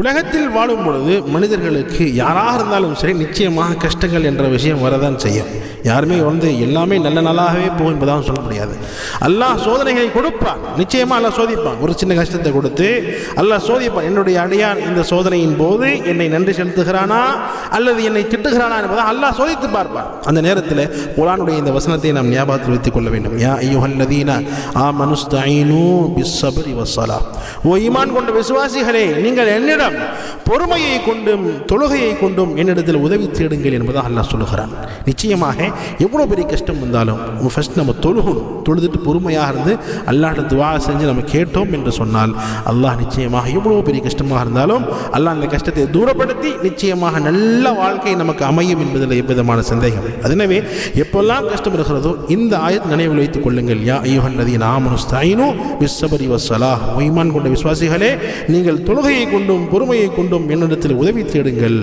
உலகத்தில் வாழும் பொழுது மனிதர்களுக்கு யாராக இருந்தாலும் சரி நிச்சயமாக கஷ்டங்கள் என்ற விஷயம் வரதான் செய்யும். யாருமே எல்லாமே நல்ல நாளாகவே போகும் என்பதாக சொல்ல முடியாது. அல்லாஹ் சோதனைகளை கொடுப்பான், நிச்சயமாக அல்லாஹ் சோதிப்பான். ஒரு சின்ன கஷ்டத்தை கொடுத்து அல்லாஹ் சோதிப்பான். என்னுடைய அடியான் இந்த சோதனையின் போது என்னை நன்றி செலுத்துகிறானா அல்லது என்னை திட்டுகிறானா என்பதை அல்லாஹ் சோதித்து பார்ப்பான். அந்த நேரத்தில் குர்ஆனுடைய இந்த வசனத்தை நாம் ஞாபகத்தில் வைத்துக் கொள்ள வேண்டும். யா அய்யுஹல்லதீன ஆமனுஸ்தஈனு பிஸ்ஸப்ரி வஸ்ஸலாஹ். ஓ ஈமான் கொண்ட விசுவாசிகளே, நீங்கள் என்னிடம் பொறுமையை கொண்டும் தொழுகையை கொண்டும் என்னிடத்தில் உதவி தேடுங்கள் என்பதாக அல்லாஹ் சொல்லுகிறான். நிச்சயமாக எவ்வளோ பெரிய கஷ்டம் வந்தாலும் ஃபர்ஸ்ட் நம்ம தொழுகணும். தொழுதுட்டு பொறுமையாக இருந்து அல்லாஹ்ட்ட துஆ செஞ்சு நம்ம கேட்டோம் என்று சொன்னால் அல்லாஹ் நிச்சயமாக எவ்வளோ பெரிய கஷ்டமாக இருந்தாலும் அல்லாஹ் அந்த கஷ்டத்தை தூரப்படுத்தி நிச்சயமாக நல்ல வாழ்க்கை நமக்கு அமையும் என்பதில் எவ்விதமான சந்தேகம். எனவே எப்பெல்லாம் கஷ்டம் இருக்கிறதோ இந்த ஆயத் நினைவில் வைத்துக் கொள்ளுங்கள். யா அய்யுஹல்லதீன ஆமனுஸ்தஈனு பிஸ்ஸப்ரி வஸ்ஸலாஹ். ஈமான் கொண்ட விசுவாசிகளே, நீங்கள் தொழுகையை கொண்டும் பொறுமையை கொண்டும் என்னிடத்தில் உதவி தேடுங்கள்.